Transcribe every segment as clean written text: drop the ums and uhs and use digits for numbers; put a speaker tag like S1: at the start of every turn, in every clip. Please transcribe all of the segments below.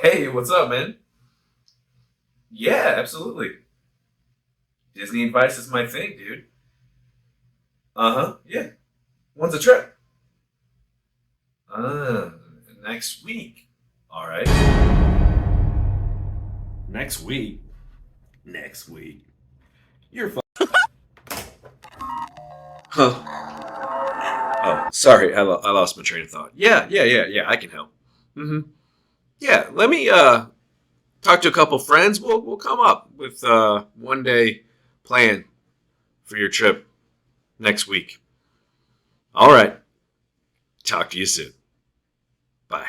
S1: Hey, what's up, man? Yeah, absolutely. Disney advice is my thing, dude. Uh huh. Yeah. When's the trip? Uh, Next week. All right. Next week. Next week. You're fine. Huh. Oh, sorry. I lost my train of thought. Yeah. I can help. Mm-hmm. Yeah. Let me talk to a couple friends. We'll come up with one day plan for your trip next week. All right. Talk to you soon. Bye.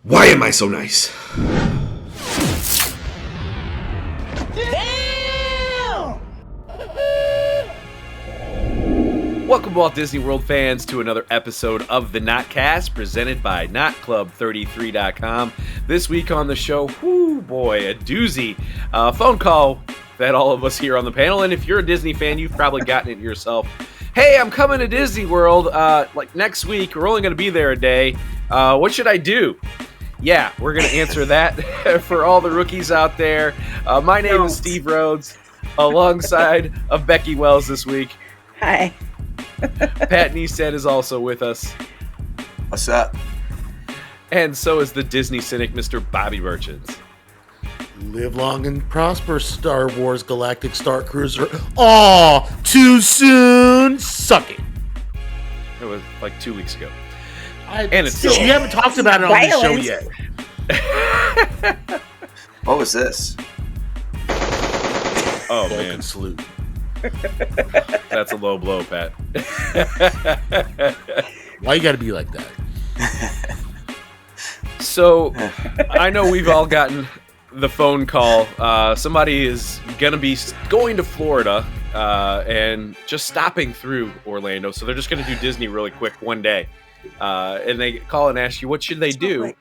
S1: Why am I so nice? Welcome, Walt Disney World fans, to another episode of the Notcast, presented by NotClub33.com. This week on the show, whoo boy, a doozy. Phone call that all of us here on the panel, and if you're a Disney fan, you've probably gotten it yourself. Hey, I'm coming to Disney World, like next week. We're only going to be there a day. What should I do? Yeah, we're going to answer that for all the rookies out there. My name is Steve Rhodes, alongside of Becky Wells this week.
S2: Hi.
S1: Pat Neestat is also with us.
S3: What's up?
S1: And so is the Disney cynic, Mr. Bobby Merchants.
S4: Live long and prosper, Star Wars Galactic Star Cruiser. Aw, too soon. Suck it.
S1: It was like 2 weeks ago.
S4: And it's still, we haven't talked about it on the show yet.
S3: What was this?
S1: Oh,
S4: Vulcan
S1: man.
S4: salute.
S1: That's a low blow, Pat.
S4: Why you gotta be like that?
S1: So, I know we've all gotten the phone call. Somebody is going to Florida and just stopping through Orlando. So they're just going to do Disney really quick one day. And they call and ask you, what should they do?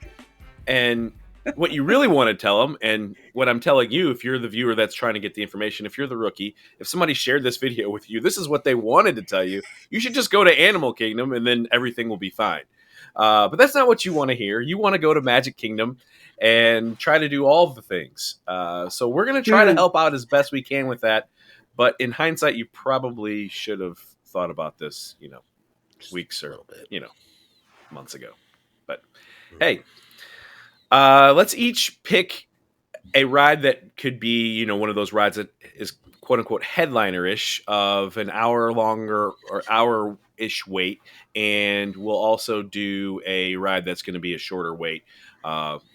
S1: And what you really want to tell them, and what I'm telling you, if you're the viewer that's trying to get the information, if you're the rookie, if somebody shared this video with you, this is what they wanted to tell you. You should just go to Animal Kingdom and then everything will be fine. But that's not what you want to hear. You want to go to Magic Kingdom and try to do all of the things. So we're going to try to help out as best we can with that. But in hindsight, you probably should have thought about this, weeks or, months ago. But hey, let's each pick a ride that could be, one of those rides that is quote unquote headliner-ish of an hour longer or hour-ish wait. And we'll also do a ride that's going to be a shorter wait,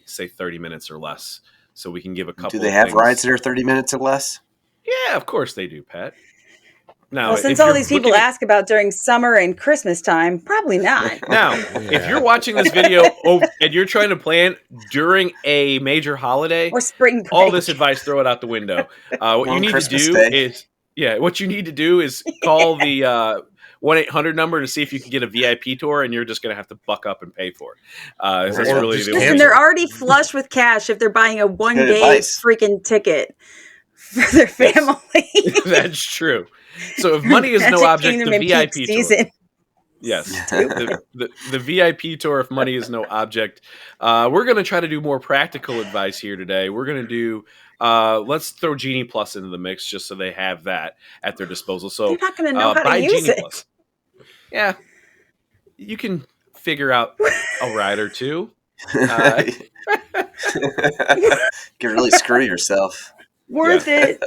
S1: say 30 minutes or less. So we can give a couple.
S3: Do they have rides that are 30 minutes or less?
S1: Yeah, of course they do, Pat. Now,
S2: well, since all these people ask about during summer and Christmas time, probably not.
S1: Now, if you're watching this video and you're trying to plan during a major holiday
S2: or spring break,
S1: all this advice, throw it out the window. What you need
S3: Christmas
S1: to do
S3: Day.
S1: is call the 1-800 number to see if you can get a VIP tour, and you're just going to have to buck up and pay for it. That's really
S2: listen, they're already flush with cash if they're buying a one-day freaking ticket for their family.
S1: That's true. So if money is no object, the VIP tour. Yes, the VIP tour, if money is no object. We're going to try to do more practical advice here today. We're going to do, let's throw Genie Plus into the mix just so they have that at their disposal. So
S2: you're not going to know how to use
S1: Genie
S2: it.
S1: Plus. Yeah, you can figure out a ride or two.
S3: You can really screw yourself.
S2: Worth it.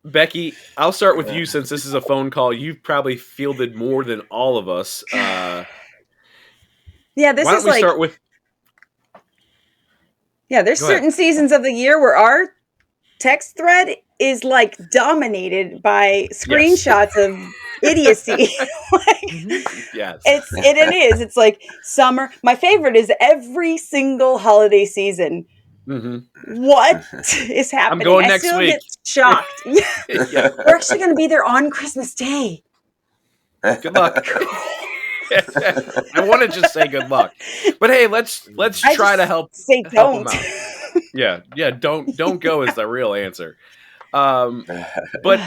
S1: Becky, I'll start with you since this is a phone call. You've probably fielded more than all of us.
S2: Yeah, this
S1: why don't
S2: is
S1: we
S2: like.
S1: Start with...
S2: Yeah, there's certain seasons of the year where our text thread is like dominated by screenshots of idiocy.
S1: Yes,
S2: it is. It's like summer. My favorite is every single holiday season.
S1: Mm-hmm.
S2: What is happening?
S1: I'm going next week.
S2: I still get shocked. Yeah. We're actually going to be there on Christmas Day.
S1: Good luck. I want to just say good luck, but hey, let's try to help.
S2: Say don't.
S1: Help yeah. Don't go is the real answer. But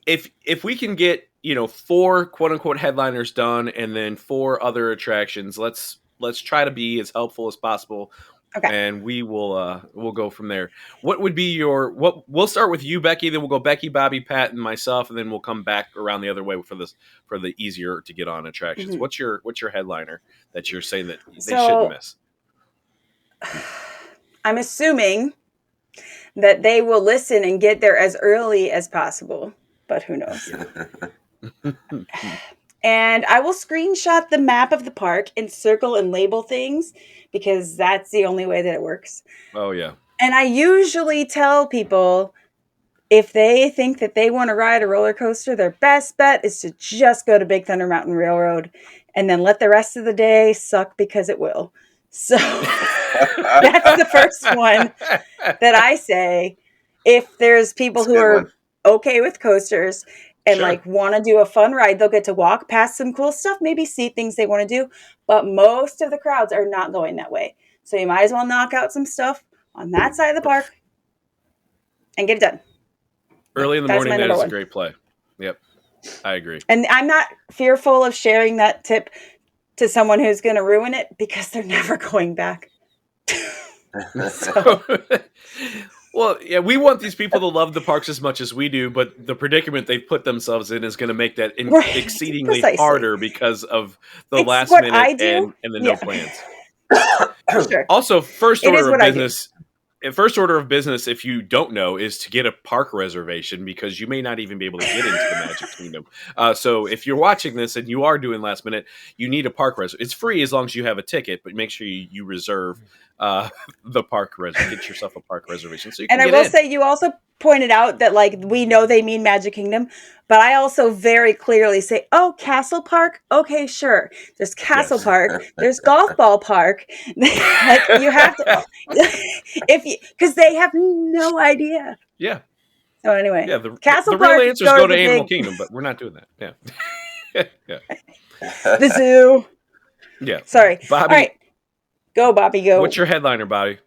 S1: if we can get 4 quote unquote headliners done, and then 4 other attractions. Let's try to be as helpful as possible,
S2: Okay.
S1: and we'll go from there. What would be your what? We'll start with you, Becky. Then we'll go Becky, Bobby, Pat, and myself, and then we'll come back around the other way for the easier to get on attractions.
S2: Mhm.
S1: What's your headliner that you're saying that they
S2: So-
S1: shouldn't miss?
S2: I'm assuming that they will listen and get there as early as possible, but who knows? And I will screenshot the map of the park and circle and label things because that's the only way that it works.
S1: Oh yeah.
S2: And I usually tell people if they think that they want to ride a roller coaster, their best bet is to just go to Big Thunder Mountain Railroad and then let the rest of the day suck because it will. So that's the first one that I say. If there's people
S3: That's a
S2: who
S3: good
S2: are
S3: one.
S2: okay with coasters and
S1: Sure.
S2: like want to do a fun ride, they'll get to walk past some cool stuff, maybe see things they want to do. But most of the crowds are not going that way. So you might as well knock out some stuff on that side of the park and get it done.
S1: Early in the
S2: That's
S1: morning,
S2: my
S1: that
S2: number
S1: is a
S2: one.
S1: great play. Yep, I agree.
S2: And I'm not fearful of sharing that tip to someone who's going to ruin it because they're never going back. So,
S1: Well, yeah, we want these people to love the parks as much as we do, but the predicament they've put themselves in is going to make that
S2: Right,
S1: exceedingly
S2: precisely.
S1: harder because of the
S2: It's
S1: last
S2: what
S1: minute
S2: I do.
S1: and the
S2: Yeah.
S1: no plans.
S2: for sure.
S1: Also, first
S2: It is
S1: order of
S2: what I do.
S1: business. First order of business, if you don't know, is to get a park reservation because you may not even be able to get into the Magic Kingdom. So if you're watching this and you are doing last minute, you need a park reservation. It's free as long as you have a ticket, but make sure you reserve the park reservation. Get yourself a park reservation so you can
S2: And I
S1: get
S2: will
S1: in.
S2: say, you also pointed out that like we know they mean Magic Kingdom, but I also very clearly say, "Oh, Castle Park. Okay, sure. There's Castle
S1: Yes.
S2: Park. There's Golf Ball Park. Like you have to, if you because they have no idea."
S1: Yeah,
S2: So anyway,
S1: yeah. The
S2: Castle
S1: real
S2: Park.
S1: answer is go to
S2: the
S1: Animal
S2: big,
S1: Kingdom, but we're not doing that. Yeah, yeah,
S2: the zoo.
S1: yeah.
S2: Sorry.
S1: Bobby,
S2: All right, go Bobby, go.
S1: what's your headliner, Bobby?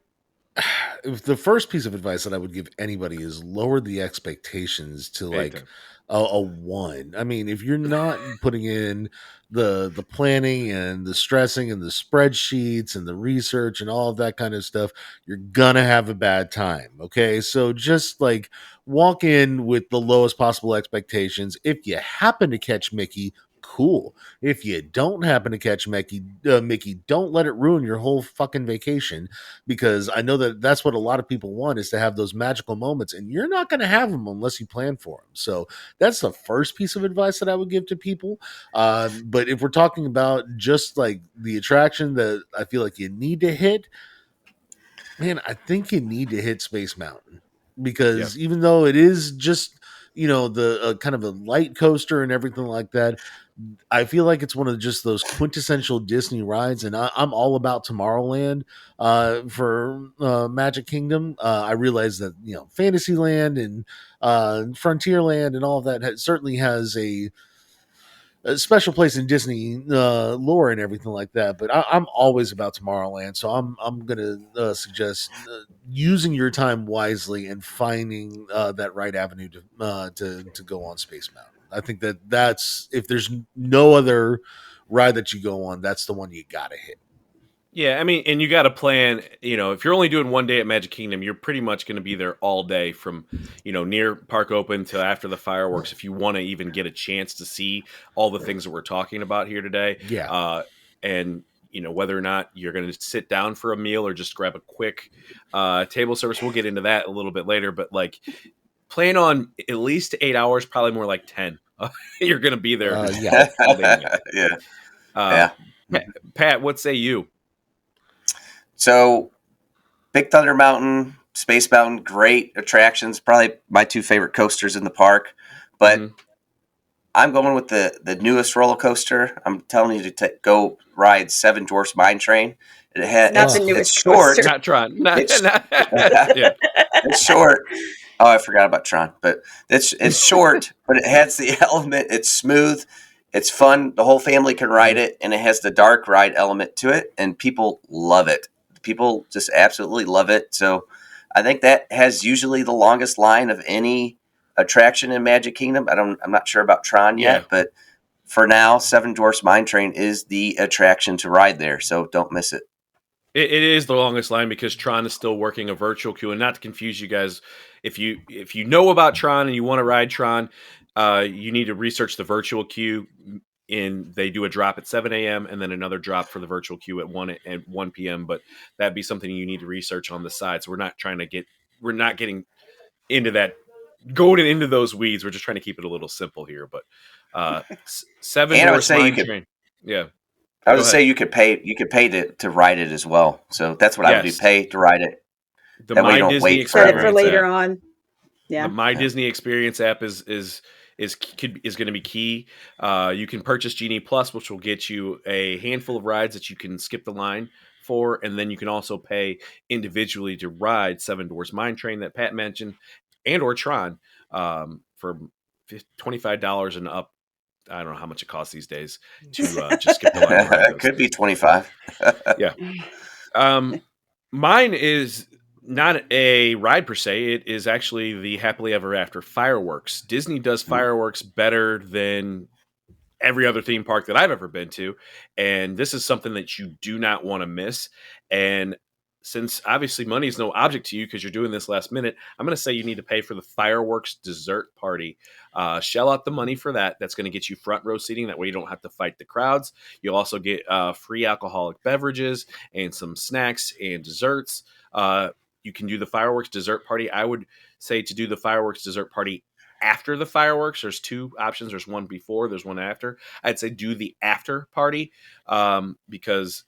S4: The first piece of advice that I would give anybody is lower the expectations to
S1: Big
S4: like
S1: time.
S4: a one. I mean, if you're not putting in the planning and the stressing and the spreadsheets and the research and all of that kind of stuff, you're gonna have a bad time. Okay, so just like walk in with the lowest possible expectations. If you happen to catch Mickey, cool. If you don't happen to catch Mickey, don't let it ruin your whole fucking vacation, because I know that that's what a lot of people want, is to have those magical moments, and you're not going to have them unless you plan for them. So that's the first piece of advice that I would give to people. But if we're talking about just like the attraction that I feel like you need to hit, man, I think you need to hit Space Mountain, because even though it is just, the kind of a light coaster and everything like that, I feel like it's one of just those quintessential Disney rides, and I'm all about Tomorrowland for Magic Kingdom. I realize that Fantasyland and Frontierland and all of that certainly has a special place in Disney lore and everything like that. But I'm always about Tomorrowland, so I'm gonna suggest using your time wisely and finding that right avenue to go on Space Mountain. I think that's, if there's no other ride that you go on, that's the one you gotta hit.
S1: Yeah, I mean, and you got to plan, if you're only doing one day at Magic Kingdom, you're pretty much going to be there all day from, near park open to after the fireworks, if you want to even get a chance to see all the things that we're talking about here today.
S4: Yeah.
S1: And, whether or not you're going to sit down for a meal or just grab a quick table service, we'll get into that a little bit later, but like plan on at least 8 hours, probably more like 10. You're going to be there
S4: Yeah.
S1: all day.
S3: Yeah.
S1: Pat, what say you?
S3: So, Big Thunder Mountain, Space Mountain, great attractions. Probably my 2 favorite coasters in the park. But I'm going with the newest roller coaster. I'm telling you to go ride Seven Dwarfs Mine Train. It had
S2: Not the
S3: it's
S2: newest
S3: short.
S2: coaster.
S1: Not Tron.
S3: Yeah. It's short. Oh, I forgot about Tron, but it's short, but it has the element. It's smooth, it's fun. The whole family can ride it, and it has the dark ride element to it, and people love it. People just absolutely love it. So I think that has usually the longest line of any attraction in Magic Kingdom. I'm not sure about Tron yet,
S1: Yeah.
S3: but for now, Seven Dwarfs Mine Train is the attraction to ride there. So don't miss it.
S1: It is the longest line because Tron is still working a virtual queue, and not to confuse you guys, if you know about Tron and you want to ride Tron, you need to research the virtual queue. They do a drop at 7 a.m. and then another drop for the virtual queue at 1 p.m. But that'd be something you need to research on the side. So we're not getting into that, going into those weeds. We're just trying to keep it a little simple here. But Seven
S3: And I would
S1: Dwarfs
S3: say you
S1: Mine
S3: could.
S1: Train, yeah.
S3: I
S1: Go
S3: would
S1: ahead.
S3: say you could pay to ride it as well. So that's what I would do.
S1: Yes.
S3: Pay to ride it.
S1: The
S3: That way
S1: My
S3: you don't
S1: Disney
S3: wait
S2: Set it
S3: forever.
S2: for
S1: Experience
S2: later
S1: app.
S2: on. Yeah.
S1: The My Disney Experience app is going to be key. You can purchase Genie Plus, which will get you a handful of rides that you can skip the line for, and then you can also pay individually to ride Seven Dwarfs Mine Train that Pat mentioned, and or Tron for $25 and up. I don't know how much it costs these days to just skip the line and ride
S3: It
S1: those.
S3: could be 25.
S1: Yeah. Mine is not a ride per se. It is actually the Happily Ever After fireworks. Disney does fireworks better than every other theme park that I've ever been to. And this is something that you do not want to miss. And since obviously money is no object to you because you're doing this last minute, I'm going to say you need to pay for the fireworks dessert party. Shell out the money for that. That's going to get you front row seating. That way you don't have to fight the crowds. You'll also get free alcoholic beverages and some snacks and desserts. You can do the fireworks dessert party. I would say to do the fireworks dessert party after the fireworks. There's two options. There's one before, there's one after. I'd say do the after party because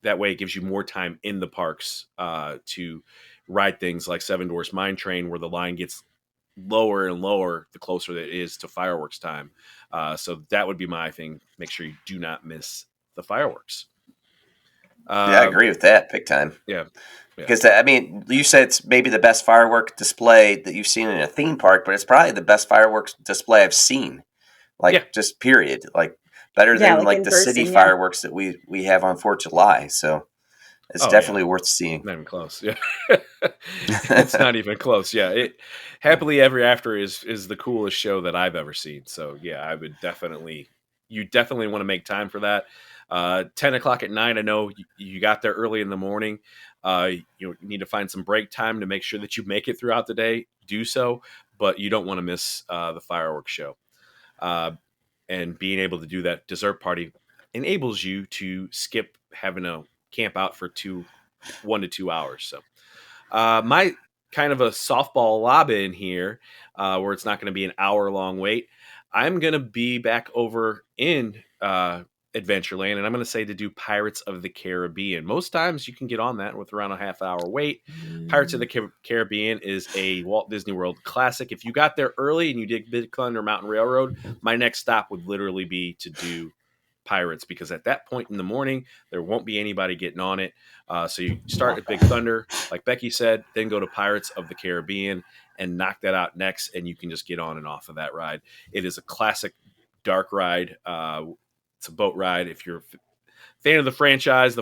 S1: that way it gives you more time in the parks to ride things like Seven Dwarfs Mine Train, where the line gets lower and lower the closer it is to fireworks time. So that would be my thing. Make sure you do not miss the fireworks.
S3: Yeah, I agree with that big time.
S1: Yeah.
S3: Because, I mean, you said it's maybe the best firework display that you've seen in a theme park, but it's probably the best fireworks display I've seen. Like, just period. Like, better than, like,
S2: in
S3: the
S2: person,
S3: city fireworks that we have on 4th of July. So it's definitely worth seeing.
S1: Not even close. Yeah. It's not even close. Yeah. Happily Ever After is the coolest show that I've ever seen. So, yeah, I would you definitely want to make time for that. 10 o'clock at night, I know you got there early in the morning. You need to find some break time to make sure that you make it throughout the day. Do so, but you don't want to miss the fireworks show. And being able to do that dessert party enables you to skip having to camp out for 1 to 2 hours. So my kind of a softball lob in here where it's not going to be an hour long wait. I'm going to be back over in Adventureland, and I'm going to say to do Pirates of the Caribbean. Most times you can get on that with around a half-hour wait. Pirates of the Caribbean is a Walt Disney World classic. If you got there early and you did Big Thunder Mountain Railroad, my next stop would literally be to do Pirates, because at that point in the morning there won't be anybody getting on it. So you start at Big Thunder, like Becky said, then go to Pirates of the Caribbean and knock that out next, and you can just get on and off of that ride. It is a classic dark ride. It's a boat ride. If you're a fan of the franchise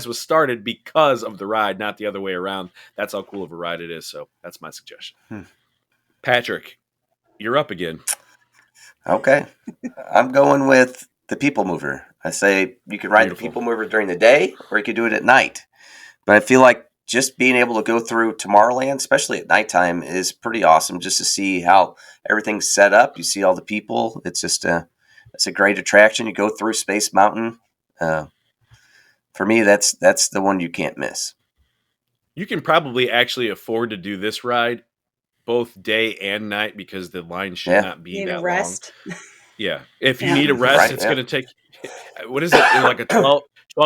S1: was started because of the ride, not the other way around. That's how cool of a ride it is. So that's my suggestion. Patrick, you're up again.
S3: Okay. I'm going with the People Mover. I say you could ride the People Mover during the day, or you could do it at night. But I feel like just being able to go through Tomorrowland, especially at nighttime, is pretty awesome just to see how everything's set up. You see all the people. It's just it's a great attraction. You go through Space Mountain. For me, that's the one you can't miss.
S1: You can probably actually afford to do this ride both day and night because the line should not be that long. Yeah. If you need a rest, it's going to take, what is it? Like a 12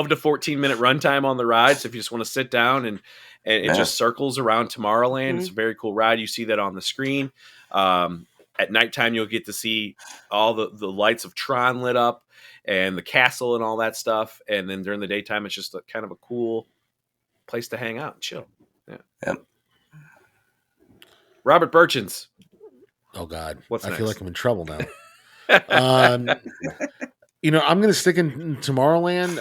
S1: to 14 minute runtime on the ride. So if you just want to sit down and it just circles around Tomorrowland, it's a very cool ride. You see that on the screen. At nighttime, you'll get to see all the lights of Tron lit up and the castle and all that stuff. And then during the daytime, it's just kind of a cool place to hang out and chill. Yeah.
S3: Yep.
S1: Robert Burchins.
S4: Oh God.
S1: What's next?
S4: I feel like I'm in trouble now. I'm going to stick in Tomorrowland.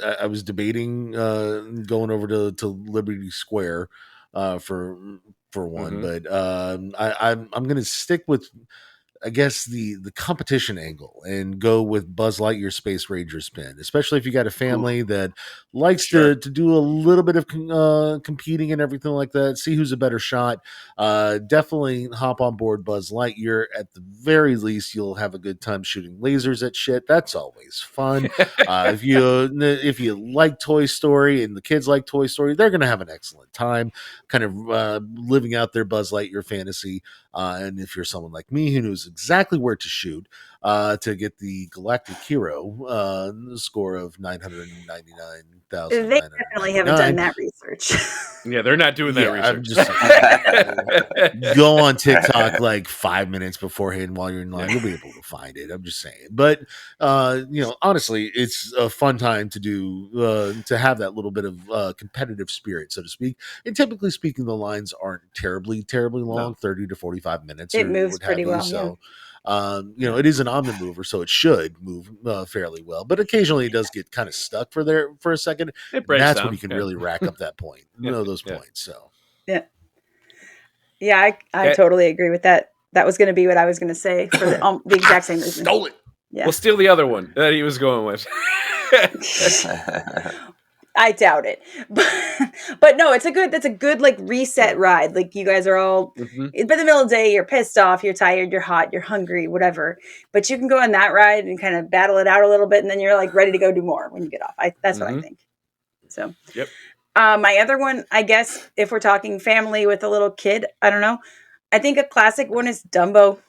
S4: I was debating going over to Liberty Square for for one,
S1: Mhm.
S4: but I'm going to stick with, I guess, the competition angle and go with Buzz Lightyear Space Ranger spin, especially if you got a family that likes
S3: Sure.
S4: to do a little bit of competing and everything like that. See who's a better shot. Definitely hop on board Buzz Lightyear. At the very least, you'll have a good time shooting lasers at shit. That's always fun. If you like Toy Story and the kids like Toy Story, they're going to have an excellent time, kind of living out their Buzz Lightyear fantasy. And if you're someone like me who knows exactly where to shoot to get the Galactic Hero score of
S2: They definitely haven't done
S4: 999,999,
S2: that research.
S1: Yeah, they're not doing that
S4: yeah, I'm
S1: research.
S4: just go on TikTok like 5 minutes beforehand while you're in line. You'll be able to find it. I'm just saying. But honestly, it's a fun time to do to have that little bit of competitive spirit, so to speak. And typically speaking, the lines aren't terribly long, 30 to 45 minutes
S2: It
S4: or
S2: moves
S4: what have
S2: pretty
S4: you.
S2: well,
S4: So it is an omni mover, so it should move fairly well. But occasionally it does get kind of stuck for a second.
S1: It breaks
S4: That's
S1: down.
S4: when you can really rack up that point. Those
S1: Yeah.
S4: points. So
S2: yeah. Yeah, I
S1: Okay.
S2: totally agree with that. That was going to be what I was going to say for the exact same reason.
S4: stole it.
S2: Yeah.
S1: We'll steal the other one that he was going with.
S2: I doubt it. But no, that's a good like reset ride. Like you guys are all
S1: Mhm.
S2: in the middle of the day, you're pissed off, you're tired, you're hot, you're hungry, whatever. But you can go on that ride and kind of battle it out a little bit, and then you're like ready to go do more when you get off. That's what I
S1: Mhm.
S2: think. So
S1: Yep.
S2: my other one, I guess, if we're talking family with a little kid, I don't know. I think a classic one is Dumbo.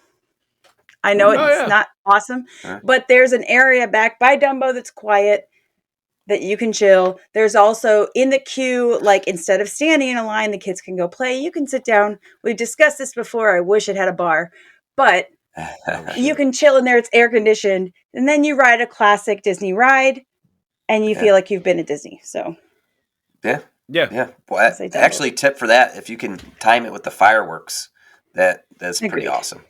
S2: I know
S3: Oh,
S2: it's
S1: yeah.
S2: not awesome,
S3: Huh?
S2: but there's an area back by Dumbo that's quiet that you can chill. There's also in the queue, like instead of standing in a line, the kids can go play. You can sit down. We've discussed this before. I wish it had a bar, but you can chill in there. It's air conditioned. And then you ride a classic Disney ride and you feel like you've been at Disney. So,
S3: Yeah.
S1: Yeah.
S3: Yeah. Well,
S2: Say Dumbo.
S3: actually, tip for that, if you can time it with the fireworks, that's pretty
S2: Agreed.
S3: awesome.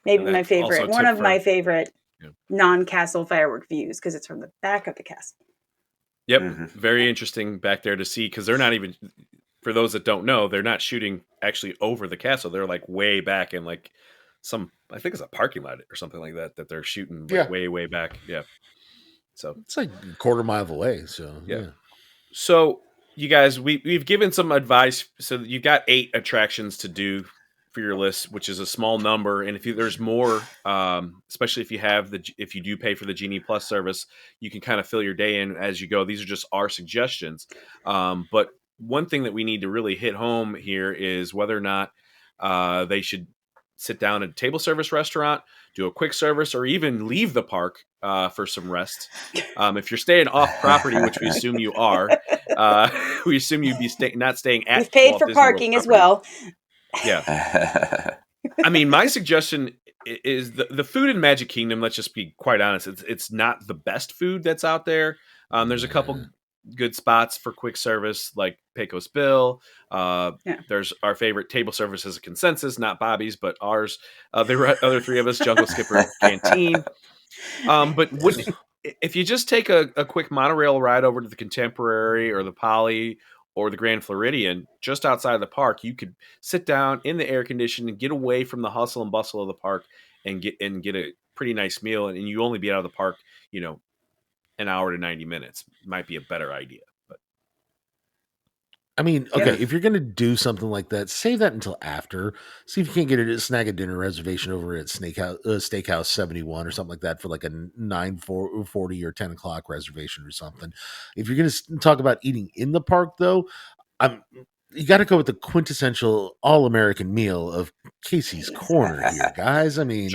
S2: Maybe
S1: And
S2: my
S1: that's also a
S2: favorite. One
S1: tip
S2: of
S1: for-
S2: my favorite
S1: Yeah.
S2: non-castle firework views because it's from the back of the castle.
S1: Yep.
S3: Mhm.
S1: Very interesting back there to see because they're not even, for those that don't know, they're not shooting actually over the castle. They're like way back in like I think it's a parking lot or something like that they're shooting like
S4: Yeah.
S1: way back. Yeah. So
S4: It's like a quarter mile away. So
S1: Yeah. So you guys, we've given some advice. So you got 8 attractions to do for your list, which is a small number. And there's more, especially if you do pay for the Genie Plus service, you can kind of fill your day in as you go. These are just our suggestions. But one thing that we need to really hit home here is whether or not they should sit down at a table service restaurant, do a quick service, or even leave the park for some rest. If you're staying off property, which we assume you are, we assume you'd be not staying at
S2: We've paid
S1: Walt
S2: for
S1: Disney World
S2: parking as
S1: property.
S2: well.
S1: Yeah. I mean, my suggestion is the food in Magic Kingdom. Let's just be quite honest; it's not the best food that's out there. There's a couple good spots for quick service, like Pecos Bill. There's our favorite table service as a consensus, not Bobby's, but ours. The other 3 of us, Jungle Skipper Canteen. But if you just take a quick monorail ride over to the Contemporary or the Poly or the Grand Floridian, just outside of the park, you could sit down in the air conditioning and get away from the hustle and bustle of the park and get a pretty nice meal. And you only be out of the park, an hour to 90 minutes. Might be a better idea. But
S4: I mean, okay, if you're going to do something like that, save that until after. See if you can't snag a dinner reservation over at Steakhouse 71 or something like that for like a 9:40 or 10 o'clock reservation or something. If you're going to talk about eating in the park, though, you got to go with the quintessential all-American meal of Casey's Corner here, guys. I mean,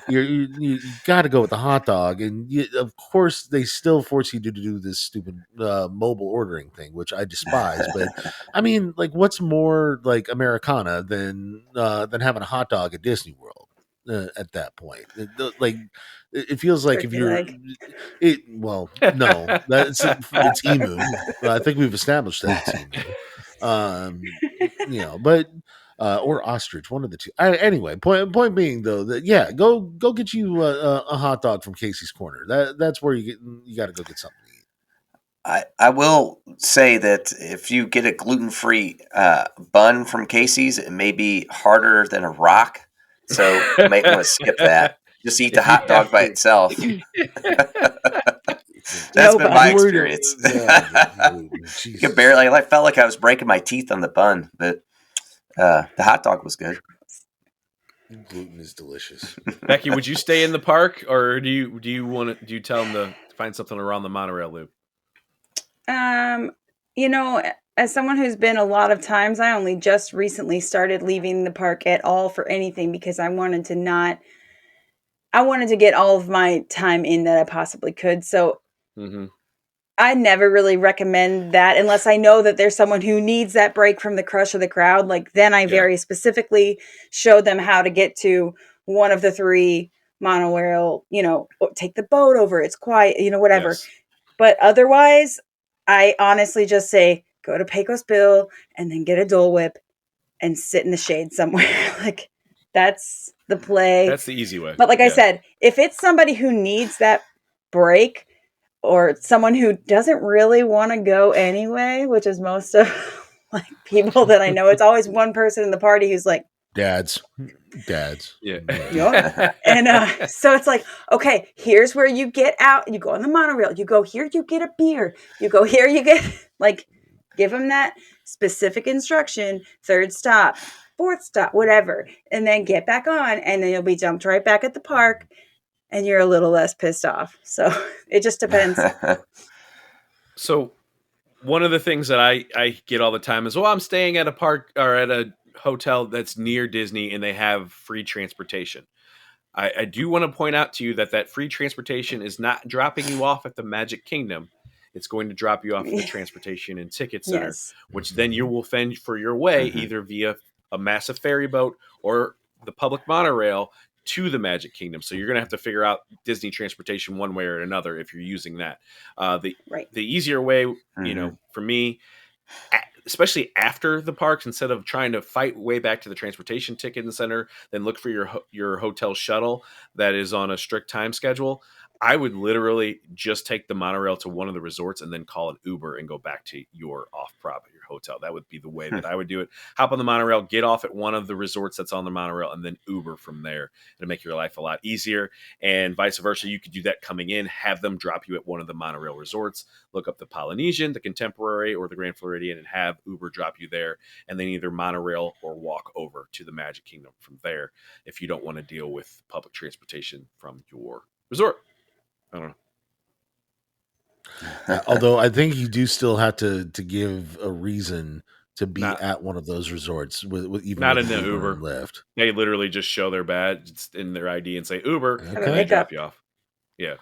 S4: you got to go with the hot dog, and of course they still force you to do this stupid mobile ordering thing, which I despise. But I mean, like, what's more like Americana than having a hot dog at Disney World at that point? It feels like if you're no, it's emu. I think we've established that it's emu. But or ostrich, one of the two. Anyway, point being though that go get you a hot dog from Casey's Corner. That's where you got to go get something to eat.
S3: I will say that if you get a gluten-free bun from Casey's, it may be harder than a rock. So you might want to skip that. Just eat the
S1: If you
S3: hot
S1: have
S3: dog by
S1: to.
S3: itself. That's
S2: No
S3: been my
S4: You worried of-
S3: experience.
S4: gluten,
S3: You
S4: Jesus.
S3: could barely. I felt like I was breaking my teeth on the bun, but the hot dog was good.
S4: Gluten is delicious.
S1: Becky, would you stay in the park, or do you tell them to find something around the monorail loop?
S2: You know, as someone who's been a lot of times, I only just recently started leaving the park at all for anything because I wanted to get all of my time in that I possibly could. So
S1: Mm-hmm.
S2: I never really recommend that unless I know that there's someone who needs that break from the crush of the crowd. Like then I very specifically showed them how to get to one of the 3 monorail, take the boat over. It's quiet, whatever.
S1: Yes.
S2: But otherwise, I honestly just say go to Pecos Bill and then get a Dole Whip and sit in the shade somewhere. Like that's the play.
S1: That's the easy way.
S2: But like I said, if it's somebody who needs that break or someone who doesn't really want to go anyway, which is most of like people that I know, it's always one person in the party who's like,
S4: Dads.
S1: Yeah.
S2: yeah. And so it's like, okay, here's where you get out. You go on the monorail. You go here, you get a beer. You go here, you get like, give them that specific instruction. 3rd stop, 4th stop, whatever, and then get back on, and then you'll be jumped right back at the park, and you're a little less pissed off. So it just depends.
S1: So one of the things that I get all the time is, well, I'm staying at a park or at a hotel that's near Disney and they have free transportation. I do want to point out to you that free transportation is not dropping you off at the Magic Kingdom. It's going to drop you off at the Transportation and Ticket Center,
S2: Yes.
S1: which then you will fend for your way either via a massive ferry boat or the public monorail to the Magic Kingdom. So you're going to have to figure out Disney transportation one way or another if you're using that. The easier way, for me, especially after the parks, instead of trying to fight way back to the transportation ticket center, then look for your hotel shuttle that is on a strict time schedule. I would literally just take the monorail to one of the resorts and then call an Uber and go back to your off-prop at your hotel. That would be the way that I would do it. Hop on the monorail, get off at one of the resorts that's on the monorail, and then Uber from there. It'll make your life a lot easier. And vice versa, you could do that coming in, have them drop you at one of the monorail resorts, look up the Polynesian, the Contemporary, or the Grand Floridian, and have Uber drop you there, and then either monorail or walk over to the Magic Kingdom from there if you don't want to deal with public transportation from your resort. I don't
S4: know. Although I think you do still have to give a reason to be at one of those resorts with even
S1: not
S4: with
S1: in the Uber
S4: and Lyft.
S1: They literally just show their badge in their ID and say Uber, and they drop you off. Yeah.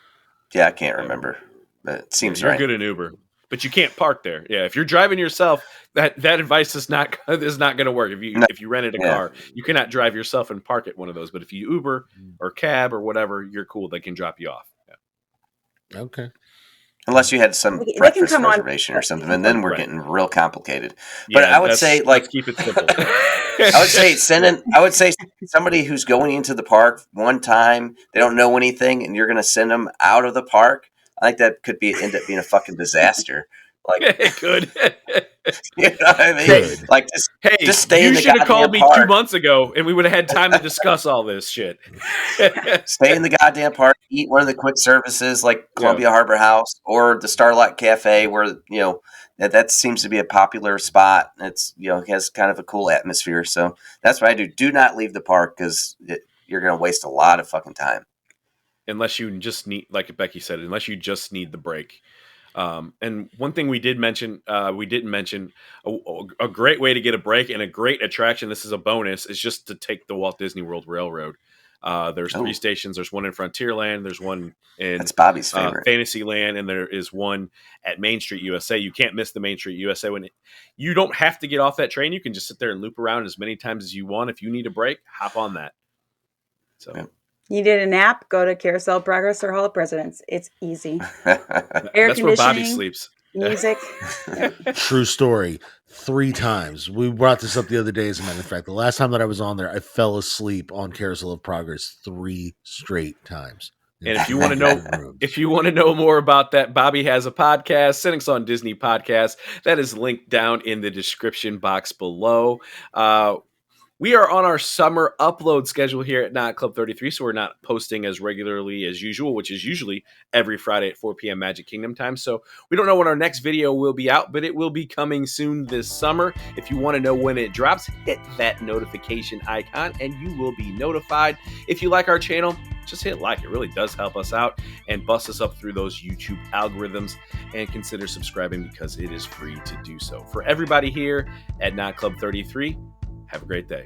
S3: Yeah, I can't remember, but it seems
S1: you're
S3: right.
S1: good in Uber, but you can't park there. Yeah, if you're driving yourself, that advice is not going to work. If you rented a car, you cannot drive yourself and park at one of those. But if you Uber or cab or whatever, you're cool. They can drop you off. Yeah.
S4: Okay.
S3: Unless you had some breakfast reservation or something, and then we're getting real complicated. But I would say, like,
S1: let's keep it simple.
S3: I would say somebody who's going into the park one time, they don't know anything, and you're going to send them out of the park. I think that could end up being a fucking disaster. Like
S1: it could.
S3: You know what I mean? Like just stay in the goddamn park. You should have called me
S1: 2 months ago, and we would have had time to discuss all this shit.
S3: Stay in the goddamn park. Eat one of the quick services like Columbia Harbor House or the Starlight Cafe, where that seems to be a popular spot. It's has kind of a cool atmosphere. So that's what I do. Do not leave the park because you're going to waste a lot of fucking time.
S1: Unless you just need, like Becky said, unless you just need the break. And one thing we didn't mention a great way to get a break and a great attraction. This is a bonus, is just to take the Walt Disney World Railroad. There's 3 stations. There's one in Frontierland. There's one in
S3: that's Bobby's favorite
S1: Fantasyland, and there is one at Main Street USA. You can't miss the Main Street USA. You don't have to get off that train. You can just sit there and loop around as many times as you want. If you need a break, hop on that. So. Yeah.
S2: You did a nap, go to Carousel Progress or Hall of Presidents. It's easy.
S1: That's where Bobby sleeps.
S2: Music.
S4: True story. 3 times. We brought this up the other day, as a matter of fact. The last time that I was on there, I fell asleep on Carousel of Progress 3 straight times.
S1: And if you want to know more about that, Bobby has a podcast, Cynics on Disney podcast, that is linked down in the description box below. We are on our summer upload schedule here at Not Club 33, so we're not posting as regularly as usual, which is usually every Friday at 4 p.m. Magic Kingdom time. So we don't know when our next video will be out, but it will be coming soon this summer. If you want to know when it drops, hit that notification icon and you will be notified. If you like our channel, just hit like. It really does help us out and bust us up through those YouTube algorithms, and consider subscribing because it is free to do so. For everybody here at Not Club 33, have a great day.